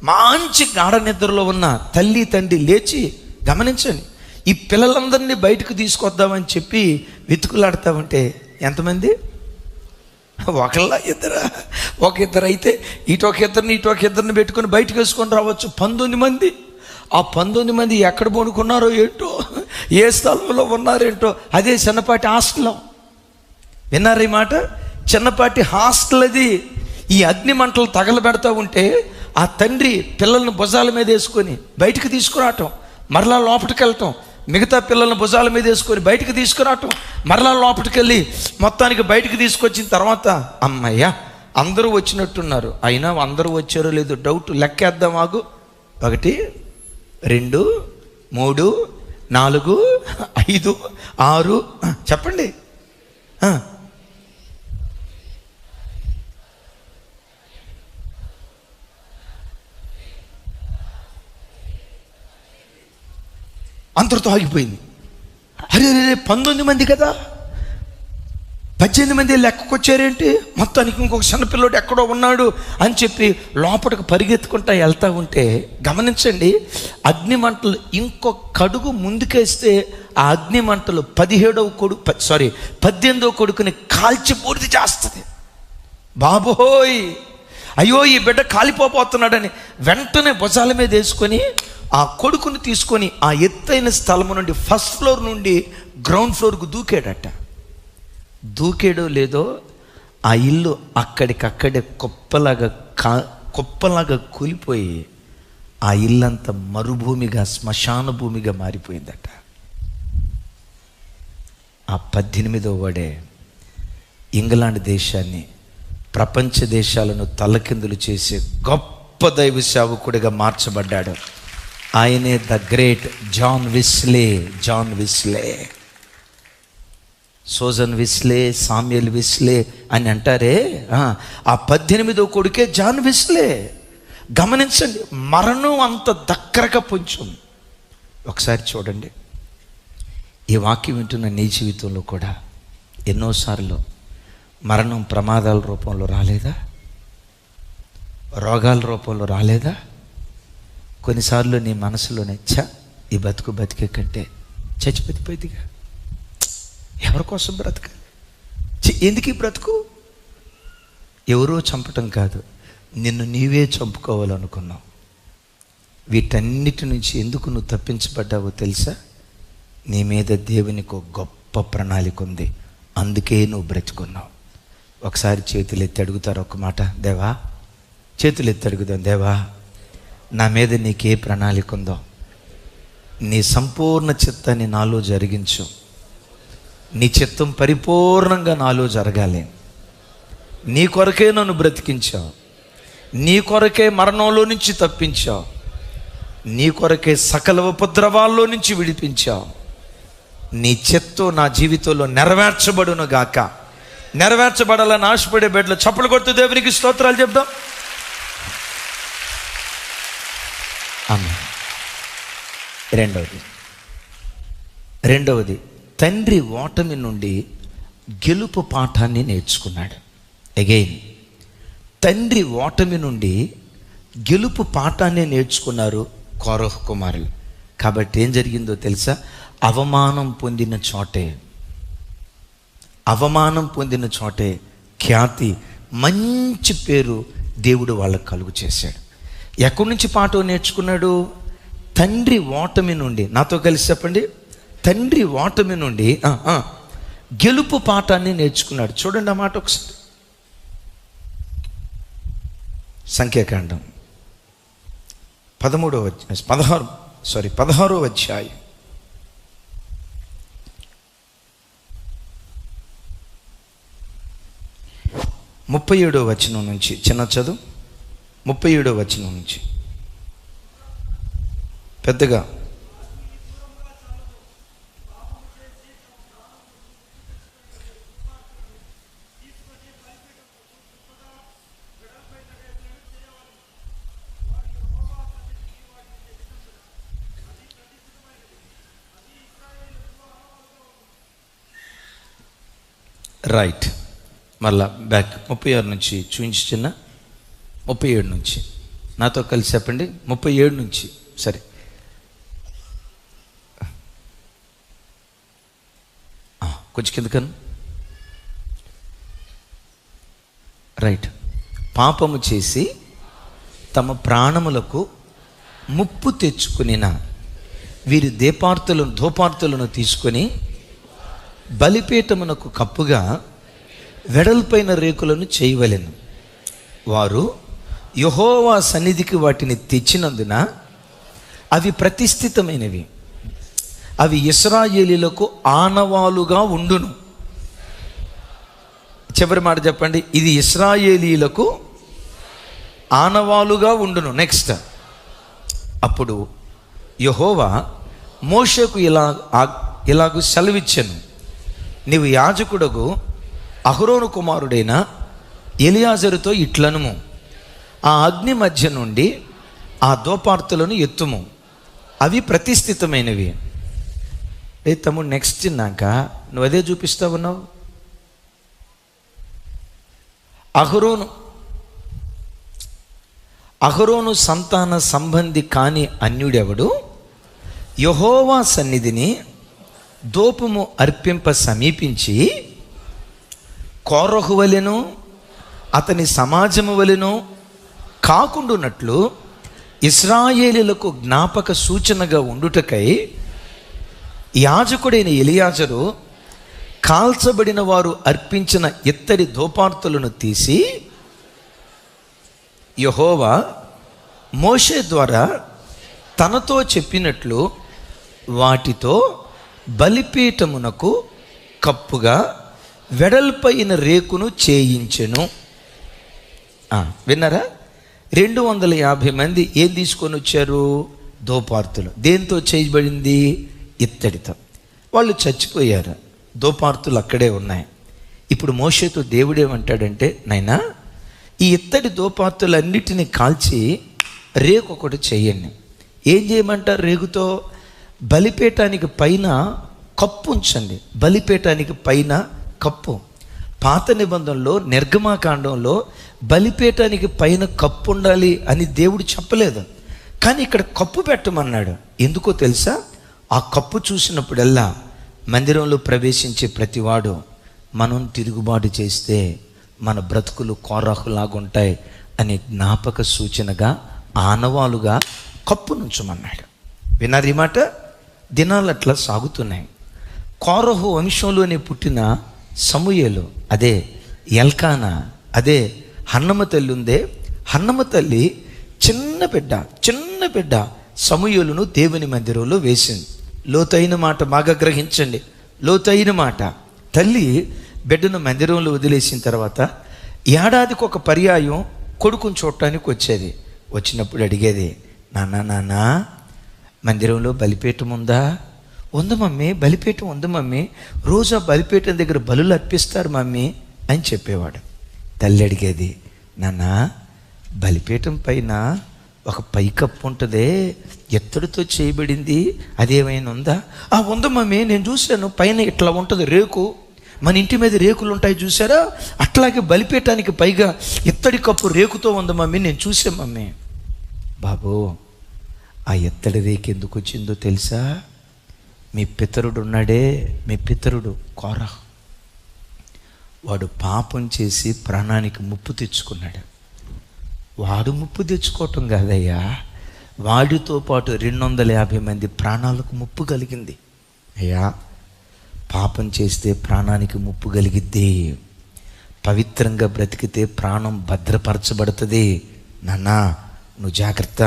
మంచి గాఢ నిద్రలో ఉన్న తల్లి తండ్రి లేచి, గమనించండి, ఈ పిల్లలందరినీ బయటకు తీసుకొద్దామని చెప్పి వెతుకులాడుతూ ఉంటే ఎంతమంది? ఒకళ్ళ ఇద్దరా? ఒక ఇద్దరు అయితే ఇటు ఒక ఇద్దరిని పెట్టుకొని బయటకు వేసుకొని రావచ్చు. 19 మంది. ఆ 19 మంది ఎక్కడ పడుకున్నారో ఏంటో, ఏ స్థలంలో ఉన్నారేంటో. అదే చిన్నపాటి హాస్టల్. విన్నారు ఈ మాట? చిన్నపాటి హాస్టల్ అది. ఈ అగ్ని మంటలు తగలబెడతా ఉంటే ఆ తండ్రి పిల్లల్ని భుజాల మీద వేసుకొని బయటకు తీసుకురావటం, మరలా లోపలికి వెళ్ళటం, మిగతా పిల్లల్ని భుజాల మీద వేసుకొని బయటకు తీసుకురావటం, మరలా లోపలికి వెళ్ళి మొత్తానికి బయటకు తీసుకొచ్చిన తర్వాత అమ్మయ్య అందరూ వచ్చినట్టున్నారు. అయినా అందరూ వచ్చారో లేదో డౌట్. లెక్కేద్దాం ఆగు. 1 2 3 4 5 6 చెప్పండి. అందరితో ఆగిపోయింది. అరే 19 మంది కదా, 18 మంది లెక్కకొచ్చారేంటి, మొత్తానికి ఇంకొక చిన్నపిల్లడు ఎక్కడో ఉన్నాడు అని చెప్పి లోపలికి పరిగెత్తుకుంటా వెళ్తూ ఉంటే గమనించండి, అగ్ని మంటలు ఇంకొక అడుగు ముందుకేస్తే ఆ అగ్ని మంటలు 18వ కొడుకుని కాల్చి పూర్తి చేస్తుంది. బాబోయ్, అయ్యో ఈ బిడ్డ కాలిపోతున్నాడని వెంటనే భుజాల మీద వేసుకొని ఆ కొడుకుని తీసుకొని ఆ ఎత్తైన స్థలము నుండి ఫస్ట్ ఫ్లోర్ నుండి గ్రౌండ్ ఫ్లోర్కు దూకాడట. దూకాడో లేదో ఆ ఇల్లు అక్కడికక్కడే కుప్పలాగా కూలిపోయి ఆ ఇల్లంతా మరుభూమిగా, శ్మశాన భూమిగా మారిపోయిందట. ఆ 18వ వాడే ఇంగ్లాండ్ దేశాన్ని, ప్రపంచ దేశాలను తలకిందులు చేసే గొప్ప దైవ సేవకుడిగా మార్చబడ్డాడు. ఆయనే the great John Wesley. So John Wesley, Samuel Wesley అని అంటారే, ఆ 18వ కొడుకే జాన్ విస్లే. గమనించండి, మరణం అంత దగ్గరగా పొంచుం. ఒకసారి చూడండి, ఈ వాక్యం వింటున్న నీ జీవితంలో కూడా ఎన్నోసార్లు మరణం ప్రమాదాల రూపంలో రాలేదా? రోగాల రూపంలో రాలేదా? కొన్నిసార్లు నీ మనసులోనే ఈ బతికే కంటే చచ్చిపోయిగా, ఎవరి కోసం బ్రతకాలి, ఎందుకు ఈ బ్రతుకు? ఎవరో చంపటం కాదు, నిన్ను నీవే చంపుకోవాలనుకున్నావు. వీటన్నిటి నుంచి ఎందుకు నువ్వు తప్పించబడ్డావో తెలుసా? నీ మీద దేవునికి ఒక గొప్ప ప్రణాళిక ఉంది, అందుకే నువ్వు బ్రతుకున్నావు. ఒకసారి చేతులు ఎత్తి అడుగుతారు ఒక మాట, దేవా, చేతులు ఎత్తి అడుగుదాం, దేవా నా మీద నీకే ప్రణాళిక ఉందో నీ సంపూర్ణ చిత్తాన్ని నాలో జరిగించు. నీ చిత్తం పరిపూర్ణంగా నాలో జరగాలి. నీ కొరకే నన్ను బ్రతికించావు, నీ కొరకే మరణంలో నుంచి తప్పించావు, నీ కొరకే సకల ఉపద్రవాల్లో నుంచి విడిపించావు. నీ చిత్తం నా జీవితంలో నెరవేర్చబడును గాక. నెరవేర్చబడాలని ఆశపడే బిడ్డలు చప్పలు కొడుతూ దేవునికి స్తోత్రాలు చెప్దాం. ఆమేన్. రెండవది తండ్రి ఓటమి నుండి గెలుపు పాఠాన్ని నేర్చుకున్నాడు. అగైన్ తండ్రి ఓటమి నుండి గెలుపు పాఠాన్ని నేర్చుకున్నారు కోరహు కుమారులు. కాబట్టి ఏం జరిగిందో తెలుసా? అవమానం పొందిన చోటే ఖ్యాతి, మంచి పేరు దేవుడు వాళ్ళకు కలుగు చేశాడు. ఎక్కడి నుంచి పాఠం నేర్చుకున్నాడు? తండ్రి ఓటమి నుండి. నాతో కలిసి చెప్పండి, తండ్రి ఓటమి నుండి గెలుపు పాఠాన్ని నేర్చుకున్నాడు. చూడండి ఆ మాట ఒకసారి. సంఖ్యాకాండం 16వ అధ్యాయం 37వ వచనం నుంచి, చిన్న చదువు, 37వ వచనం నుంచి పెద్దగా. రైట్, మళ్ళా బ్యాక్ 36 నుంచి చూపించి, చిన్న 37 నుంచి నాతో కలిసి చెప్పండి. 37 నుంచి, సరే కొంచెం కిందకను. రైట్. పాపము చేసి తమ ప్రాణములకు ముప్పు తెచ్చుకునిన వీరి ధూపార్తులను తీసుకొని బలిపీఠమునకు కప్పుగా వెడల్పైన రేకులను చేయవలెను. వారు యెహోవా సన్నిధికి వాటిని తెచ్చినందున అవి ప్రతిష్ఠితమైనవి, అవి ఇశ్రాయేలీయులకు ఆనవాలుగా ఉండును. చివరి మాట చెప్పండి, ఇది ఇశ్రాయేలీయులకు ఆనవాలుగా ఉండును. నెక్స్ట్, అప్పుడు యెహోవా మోషేకు ఇలాగూ సెలవిచ్చెను, నీవు యాజకుడగు అహరోను కుమారుడైన ఎలియాజరుతో ఇట్లనుము, ఆ అగ్ని మధ్య నుండి ఆ ధూపార్తులను ఎత్తుము, అవి ప్రతిష్ఠితమైనవి. తమ్ముడు నెక్స్ట్ చిన్నాక నువ్వు అదే చూపిస్తా ఉన్నావు. అహరోను సంతాన సంబంధి కాని అన్యుడెవడు యెహోవా సన్నిధిని ధూపము అర్పింప సమీపించి కోరహు వలెను అతని సమాజము వలెను కాకుండునట్లు ఇశ్రాయేలీయులకు జ్ఞాపక సూచనగా ఉండుటకై యాజకుడైన ఎలియాజరు కాల్చబడిన వారు అర్పించిన ఇత్తడి ధూపార్తులను తీసి యెహోవా మోషే ద్వారా తనతో చెప్పినట్లు వాటితో బలిపీఠమునకు కప్పుగా వెడల్పైన రేకును చేయించెను. విన్నారా? 250 మంది ఏం తీసుకొని వచ్చారు? ధూపార్తులు. దేంతో చేయబడింది? ఇత్తడితో. వాళ్ళు చచ్చిపోయారు, ధూపార్తులు అక్కడే ఉన్నాయి. ఇప్పుడు మోషేతో దేవుడేమంటాడంటే, నైనా ఈ ఇత్తడి ధూపార్తులన్నిటినీ కాల్చి రేకు ఒకటి చేయండి. ఏం చేయమంటారు రేగుతో? బలిపీఠానికి పైన కప్పు ఉంచండి. బలిపీఠానికి పైన కప్పు. పాత నిబంధనలో నిర్గమాకాండంలో బలిపీఠానికి పైన కప్పు ఉండాలి అని దేవుడు చెప్పలేదు, కానీ ఇక్కడ కప్పు పెట్టమన్నాడు. ఎందుకో తెలుసా? ఆ కప్పు చూసినప్పుడల్లా మందిరంలో ప్రవేశించే ప్రతివాడు మనం తిరుగుబాటు చేస్తే మన బ్రతుకులు కోరాహులాగుంటాయి అనే జ్ఞాపక సూచనగా, ఆనవాలుగా కప్పు నుంచమన్నాడు. విన్నారు ఈ మాట? దినాలు అట్లా సాగుతున్నాయి. కోరహు వంశంలోనే పుట్టిన సమూయేలు, అదే ఎల్కానా, అదే హన్నమ్మ తల్లి ఉందే, హన్నమ్మ తల్లి చిన్న బిడ్డ సమూయేలును దేవుని మందిరంలో వేసింది. లోతైన మాట బాగా గ్రహించండి, లోతైన మాట. తల్లి బిడ్డను మందిరంలో వదిలేసిన తర్వాత ఏడాదికి ఒక పర్యాయం కొడుకుని చూడటానికి వచ్చేది. వచ్చినప్పుడు అడిగేది, నాన్న మందిరంలో బలిపీఠం ఉందా? ఉంది మమ్మీ, బలిపీఠం ఉంది మమ్మీ, రోజు ఆ బలిపీఠం దగ్గర బలులు అర్పిస్తారు మమ్మీ అని చెప్పేవాడు. తల్లి అడిగేది, నాన్న బలిపీఠం పైన ఒక పైకప్పు ఉంటుందే, ఎత్తడితో చేయబడింది, అదేమైనా ఉందా? ఉంది మమ్మీ, నేను చూశాను, పైన ఇట్లా ఉంటుంది రేకు, మన ఇంటి మీద రేకులు ఉంటాయి చూసారా, అట్లాగే బలిపీఠానికి పైగా ఇత్తడి కప్పు రేకుతో ఉంది మమ్మీ, నేను చూసాను మమ్మీ. బాబు, ఆ ఎత్తడి రేకు ఎందుకు వచ్చిందో తెలుసా? మీ పితరుడు ఉన్నాడే, మీ పితరుడు కోరహు, వాడు పాపం చేసి ప్రాణానికి ముప్పు తెచ్చుకున్నాడు. వాడు ముప్పు తెచ్చుకోవటం కాదయ్యా, వాడితో పాటు 250 మంది ప్రాణాలకు ముప్పు కలిగింది. అయ్యా, పాపం చేస్తే ప్రాణానికి ముప్పు కలిగిద్ది, పవిత్రంగా బ్రతికితే ప్రాణం భద్రపరచబడుతుంది. నాన్న నువ్వు జాగ్రత్త.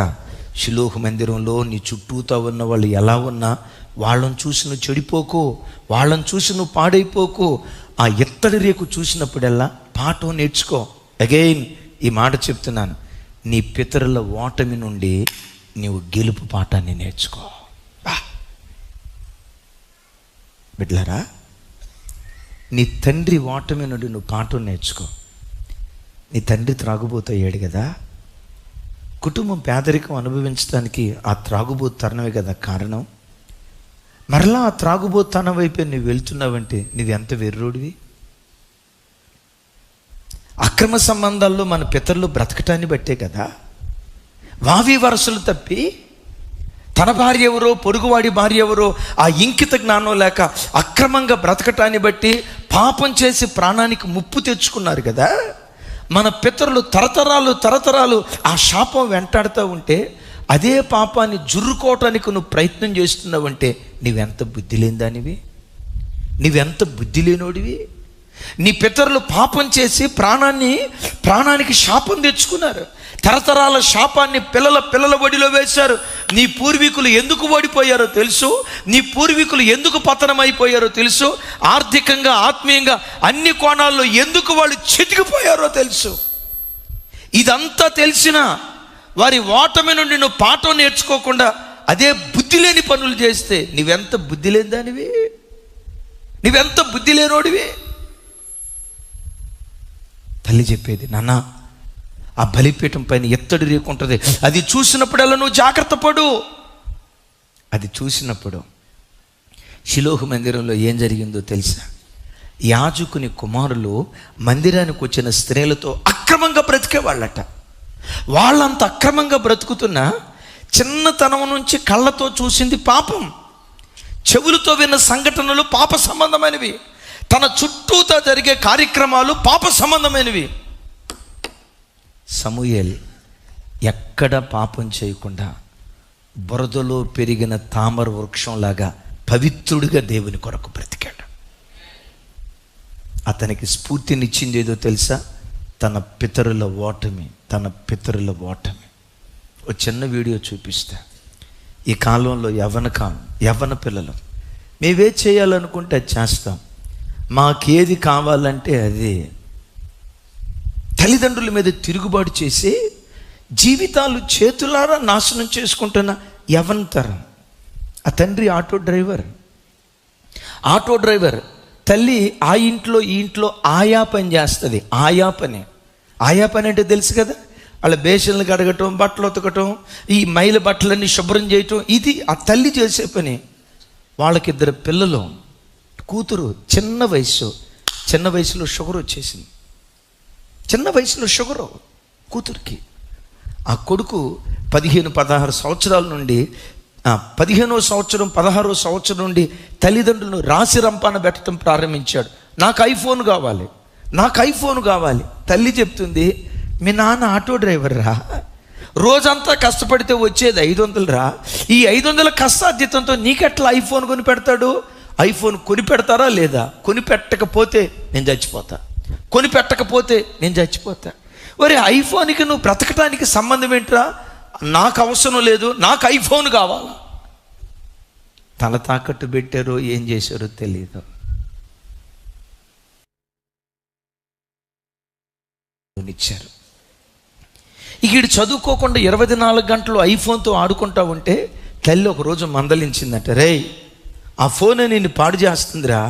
షిలోహు మందిరంలో నీ చుట్టూతో ఉన్న వాళ్ళు ఎలా ఉన్నా వాళ్ళని చూసి నువ్వు చెడిపోకు, వాళ్ళని చూసి నువ్వు పాడైపోకు. ఆ ఎత్తడి రేకు చూసినప్పుడల్లా పాఠం నేర్చుకో. అగైన్ ఈ మాట చెప్తున్నాను, నీ పితరుల ఓటమి నుండి నీవు గెలుపు పాఠాన్ని నేర్చుకో. బిడ్డలారా, నీ తండ్రి ఓటమి నుండి నువ్వు పాఠం నేర్చుకో. నీ తండ్రి త్రాగుబోతయ్యాడు కదా, కుటుంబం పేదరికం అనుభవించడానికి ఆ త్రాగుబోతరణమే కదా కారణం. మరలా ఆ త్రాగుబోతనం వైపే నువ్వు వెళ్తున్నావంటే నువ్వెంత వెర్రోడివి. అక్రమ సంబంధాల్లో మన పితరులు బ్రతకటాన్ని బట్టే కదా, వావి వరసలు తప్పి తన భార్య ఎవరో పొరుగువాడి భార్య ఎవరో ఆ ఇంకిత జ్ఞానం లేక అక్రమంగా బ్రతకటాన్ని బట్టి పాపం చేసి ప్రాణానికి ముప్పు తెచ్చుకున్నారు కదా. మన పితరులు తరతరాలు ఆ శాపం వెంటాడుతూ ఉంటే అదే పాపాన్ని జుర్రుకోవటానికి నువ్వు ప్రయత్నం చేస్తున్నావంటే నీవెంత బుద్ధి లేని దానివి, నీవెంత బుద్ధి లేనోడివి. నీ పితరులు పాపం చేసి ప్రాణానికి శాపం తెచ్చుకున్నారు. తరతరాల శాపాన్ని పిల్లల ఒడిలో వేశారు. నీ పూర్వీకులు ఎందుకు ఓడిపోయారో తెలుసు, నీ పూర్వీకులు ఎందుకు పతనమైపోయారో తెలుసు, ఆర్థికంగా ఆత్మీయంగా అన్ని కోణాల్లో ఎందుకు వాళ్ళు చితికిపోయారో తెలుసు. ఇదంతా తెలిసినా వారి ఓటమి నుండి నువ్వు పాఠం నేర్చుకోకుండా అదే బుద్ధి లేని పనులు చేస్తే నీవెంత బుద్ధి లేని దానివి, నీవెంత బుద్ధి లేనోడివి. తల్లి చెప్పేది, నాన్న ఆ బలిపీఠం పైన ఎత్తడి రేకు ఉంటుంది, అది చూసినప్పుడల్లా నువ్వు జాగ్రత్త పడు. అది చూసినప్పుడు షిలోహు మందిరంలో ఏం జరిగిందో తెలుసా? యాజకుని కుమారులు మందిరానికి వచ్చిన స్త్రీలతో అక్రమంగా బ్రతికేవాళ్ళట. వాళ్ళంత అక్రమంగా బ్రతుకుతున్నా చిన్నతనం నుంచి కళ్ళతో చూసింది పాపం, చెవులతో విన్న సంఘటనలు పాప సంబంధమైనవి, తన చుట్టూతో జరిగే కార్యక్రమాలు పాప సంబంధమైనవి. సమూయేల్ ఎక్కడ పాపం చేయకుండా బురదలో పెరిగిన తామర వృక్షంలాగా పవిత్రుడిగా దేవుని కొరకు బ్రతికాడు. అతనికి స్ఫూర్తినిచ్చింది ఏదో తెలుసా? తన పితరుల ఓటమి. ఒక చిన్న వీడియో చూపిస్తా. ఈ కాలంలో యవ్వన పిల్లలు మేవే చేయాలనుకుంటే అది చేస్తాం. మాకేది కావాలంటే అది. తల్లిదండ్రుల మీద తిరుగుబాటు చేసి జీవితాలు చేతులారా నాశనం చేసుకుంటున్న యవ్వన తరం. ఆ తండ్రి ఆటో డ్రైవర్, తల్లి ఆ ఇంట్లో ఈ ఇంట్లో ఆయా పని చేస్తుంది. ఆయా పని అంటే తెలుసు కదా, వాళ్ళ బేషన్లు కడగటం, బట్టలు ఉతకటం, ఈ మైల బట్టలన్నీ శుభ్రం చేయటం, ఇది ఆ తల్లి చేసే పని. వాళ్ళకిద్దరు పిల్లలు, కూతురు చిన్న వయసులో షుగర్ వచ్చేసింది. కూతురికి. ఆ కొడుకు 15-16 సంవత్సరాల నుండి 15వ సంవత్సరం 16వ సంవత్సరం నుండి తల్లిదండ్రులను రాసి రంపాన పెట్టడం ప్రారంభించాడు. నాకు ఐఫోన్ కావాలి. తల్లి చెప్తుంది, మీ నాన్న ఆటో డ్రైవర్ రా, రోజంతా కష్టపడితే వచ్చేది 500 రా, ఈ 500 కష్టార్జితంతో నీకెట్లా ఐఫోన్ కొని పెడతాడు? ఐఫోన్ కొని పెడతారా లేదా? కొని పెట్టకపోతే నేను చచ్చిపోతా. ఒరే, ఐఫోన్కి నువ్వు బ్రతకటానికి సంబంధం ఏంట్రా? నాకు అవసరం లేదు, నాకు ఐఫోన్ కావాలా. తల తాకట్టు పెట్టారో ఏం చేశారో తెలియదు. ఇచ్చారు. ఇక వీడు చదువుకోకుండా 24 గంటలు ఐఫోన్తో ఆడుకుంటా ఉంటే తల్లి ఒకరోజు మందలించిందట, రేయ్, ఆ ఫోన్ నిన్ను పాడు చేస్తుందిరా,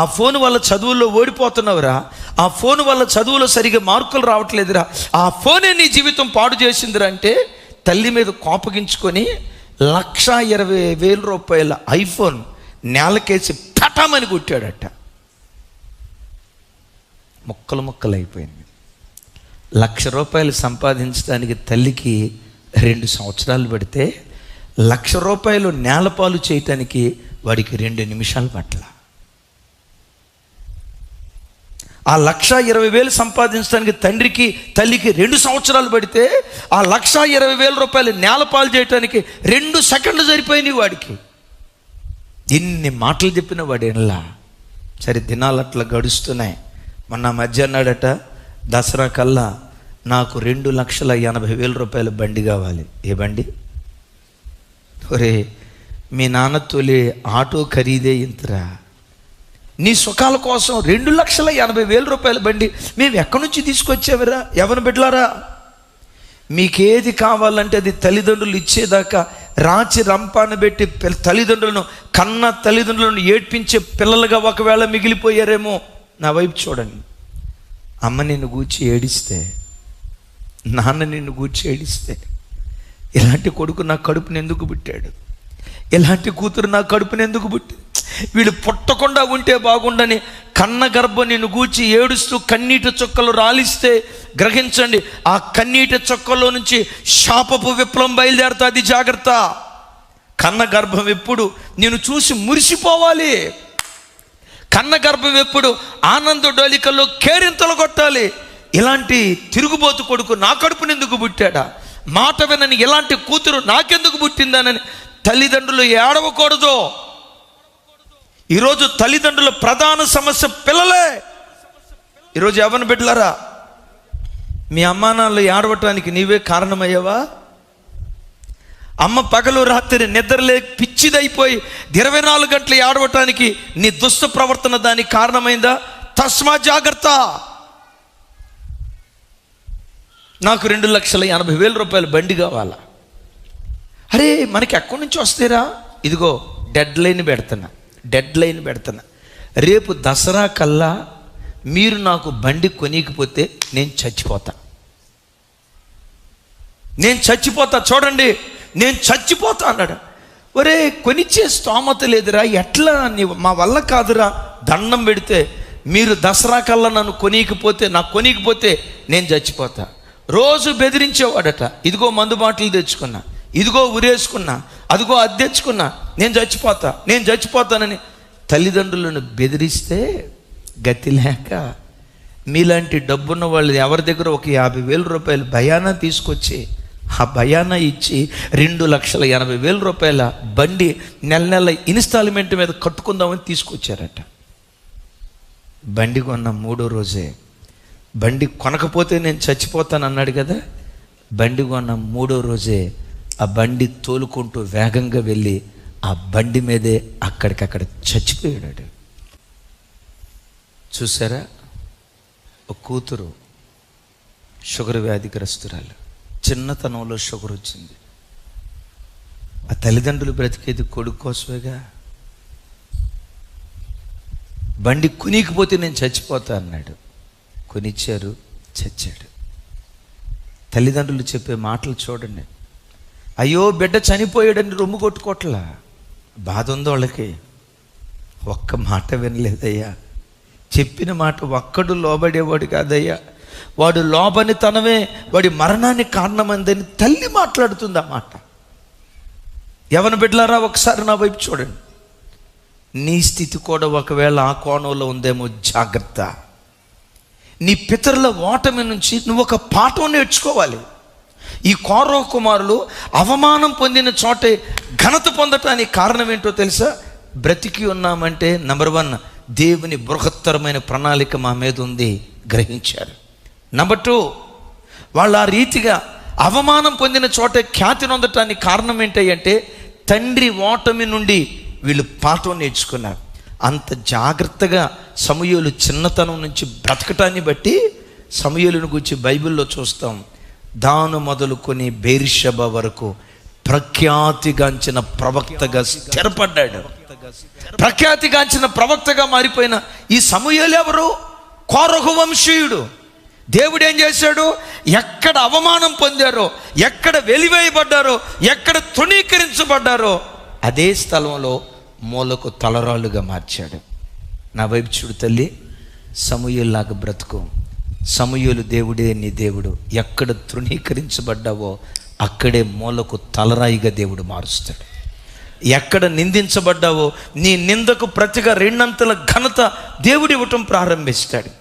ఆ ఫోన్ వల్ల చదువుల్లో ఓడిపోతున్నావురా, ఆ ఫోన్ వల్ల చదువులో సరిగా మార్కులు రావట్లేదురా, ఆ ఫోనే నీ జీవితం పాడు చేసిందిరా అంటే తల్లి మీద కోపగించుకొని 1,20,000 రూపాయల ఐఫోన్ నేలకేసి పటామని కొట్టాడట. ముక్కలు అయిపోయింది. 1,00,000 రూపాయలు సంపాదించడానికి తల్లికి 2 సంవత్సరాలు పడితే 1,00,000 రూపాయలు నేలపాలు చేయటానికి వాడికి 2 నిమిషాలు పట్ల. ఆ 1,20,000 సంపాదించడానికి తల్లికి 2 సంవత్సరాలు పడితే ఆ 1,20,000 రూపాయలు నేలపాలు చేయటానికి 2 సెకండ్లు సరిపోయినాయి వాడికి. ఎన్ని మాటలు చెప్పిన వాడు ఎనలా. సరే, దినాలు అట్లా గడుస్తున్నాయి. మొన్న మధ్య అన్నాడట, దసరా కల్లా నాకు 2,80,000 రూపాయల బండి కావాలి. ఏ బండి? ఒరే, మీ నాన్న తోలే ఆటో ఖరీదే ఇంతరా. నీ సుఖాల కోసం 2,80,000 రూపాయల బండి మేము ఎక్కడి నుంచి తీసుకొచ్చేవరా? ఎవరిని బిడ్డలారా, మీకేది కావాలంటే అది తల్లిదండ్రులు ఇచ్చేదాకా రాచి రంపాన పెట్టి తల్లిదండ్రులను ఏడ్పించే పిల్లలుగా ఒకవేళ మిగిలిపోయారేమో. నా వైపు చూడండి. అమ్మ నిన్ను గూర్చి ఏడిస్తే, నాన్న నిన్ను గూర్చి ఏడిస్తే, ఇలాంటి కొడుకు నా కడుపుని ఎందుకు పుట్టాడు, ఇలాంటి కూతురు నా కడుపుని ఎందుకు పుట్టింది, వీడు పుట్టకుండా ఉంటే బాగుండని కన్న గర్భం నిన్ను గూర్చి ఏడుస్తూ కన్నీటి చుక్కలు రాలిస్తే గ్రహించండి, ఆ కన్నీటి చుక్కల్లో నుంచి శాపపు విప్లవం బయలుదేరుతుంది. జాగ్రత్త. కన్న గర్భం ఎప్పుడు నేను చూసి మురిసిపోవాలి, కన్న గర్భం ఎప్పుడు ఆనంద డోలికల్లో కేరింతలు కొట్టాలి. ఇలాంటి తిరుగుబోతు కొడుకు నా కడుపుని ఎందుకు పుట్టాడా, మాట వినని ఇలాంటి కూతురు నాకెందుకు పుట్టిందానని తల్లిదండ్రులు ఏడవకూడదు. ఈరోజు తల్లిదండ్రుల ప్రధాన సమస్య పిల్లలే. ఈరోజు ఎవరిని బిడ్డలారా, మీ అమ్మా నాన్నలు ఏడవటానికి నీవే కారణమయ్యావా? అమ్మ పగలు రాత్రి నిద్రలే పిచ్చిదైపోయి 24 గంటలు ఏడవటానికి నీ దుష్ట ప్రవర్తన దానికి కారణమైందా? తస్మా జాగ్రత్త. నాకు 2,80,000 రూపాయల బండి కావాలా? అరే, మనకి ఎక్కడి నుంచి వస్తాయిరా? ఇదిగో డెడ్ లైన్ పెడుతున్నా. రేపు దసరా కల్లా మీరు నాకు బండి కొనికపోతే నేను చచ్చిపోతా. చూడండి, నేను చచ్చిపోతా అన్నాడు. ఒరే, కొనిచ్చే స్తోమత లేదురా, ఎట్లా మా వల్ల కాదురా. దండం పెడితే మీరు దసరా కల్లా నన్ను కొనికపోతే నేను చచ్చిపోతా. రోజు బెదిరించేవాడట. ఇదిగో మందు బాటలు తెచ్చుకున్నా, ఇదిగో ఉరేసుకున్నా, అదిగో అది తెచ్చుకున్నా, నేను చచ్చిపోతానని తల్లిదండ్రులను బెదిరిస్తే గతి లేక మీలాంటి డబ్బున్న వాళ్ళు ఎవరి దగ్గర ఒక 50,000 రూపాయలు భయాన తీసుకొచ్చి ఆ భయాన ఇచ్చి 2,80,000 రూపాయల బండి నెల ఇన్స్టాల్మెంట్ మీద కట్టుకుందామని తీసుకొచ్చారట. బండి కొన్న 3వ రోజే, బండి కొనకపోతే నేను చచ్చిపోతాను అన్నాడు కదా, బండి కొన్న 3వ రోజే ఆ బండి తోలుకుంటూ వేగంగా వెళ్ళి ఆ బండి మీదే అక్కడికక్కడ చచ్చిపోయాడు. చూసారా, ఒక కూతురు షుగర్ వ్యాధిగ్రస్తురాలు, చిన్నతనంలో షుగర్ వచ్చింది. ఆ తల్లిదండ్రులు బ్రతికేది కొడుకు కోసమేగా. బండి కొనికపోతే నేను చచ్చిపోతా అన్నాడు, కొనిచ్చారు, చచ్చాడు. తల్లిదండ్రులు చెప్పే మాటలు చూడండి. అయ్యో బిడ్డ చనిపోయాడని రొమ్ము కొట్టుకోట్లా, బాధ ఉందో వాళ్ళకి. ఒక్క మాట వినలేదయ్యా, చెప్పిన మాట ఒక్కడు లోబడేవాడు కాదయ్యా, వాడు లోబని తనమే వాడి మరణానికి కారణమందని తల్లి మాట్లాడుతుంది ఆ మాట. యవన బిడ్డలారా, ఒకసారి నా వైపు చూడండి. నీ స్థితి కూడా ఒకవేళ ఆ కోణంలో ఉందేమో, జాగ్రత్త. నీ పితరుల ఓటమి నుంచి నువ్వు ఒక పాఠం నేర్చుకోవాలి. ఈ కోరహు కుమారులు అవమానం పొందిన చోటే ఘనత పొందటానికి కారణం ఏంటో తెలుసా? బ్రతికి ఉన్నామంటే నంబర్ 1, దేవుని బృహత్తరమైన ప్రణాళిక మా మీద ఉంది, గ్రహించారు. నంబర్ 2, వాళ్ళు ఆ రీతిగా అవమానం పొందిన చోటే ఖ్యాతి నొందటానికి కారణం ఏంటంటే తండ్రి ఓటమి నుండి వీళ్ళు పాఠం నేర్చుకున్నారు. అంత జాగ్రత్తగా సమూయేలు చిన్నతనం నుంచి బ్రతకటాన్ని బట్టి సమూయేలుని గురించి బైబిల్లో చూస్తాం. దాను మొదలుకొని బెర్షెబ వరకు ప్రఖ్యాతిగాంచిన ప్రవక్తగా స్థిరపడ్డాడు. ప్రఖ్యాతిగాంచిన ప్రవక్తగా మారిపోయిన ఈ సమూయేలు ఎవరు? కోరహు వంశీయుడు. దేవుడు ఏం చేశాడు? ఎక్కడ అవమానం పొందారో, ఎక్కడ వెలివేయబడ్డారో, ఎక్కడ తృణీకరించబడ్డారో అదే స్థలంలో మూలకు తలరాళ్ళుగా మార్చాడు. నా వైపు చూడు తల్లి, సమూయేలులాగా బ్రతుకు. సమూయేలు దేవుడే నీ దేవుడు. ఎక్కడ తృణీకరించబడ్డావో అక్కడే మూలకు తలరాయిగా దేవుడు మారుస్తాడు. ఎక్కడ నిందించబడ్డావో నీ నిందకు ప్రతిగా 2 అంతల ఘనత దేవుడు ఇవ్వటం ప్రారంభిస్తాడు.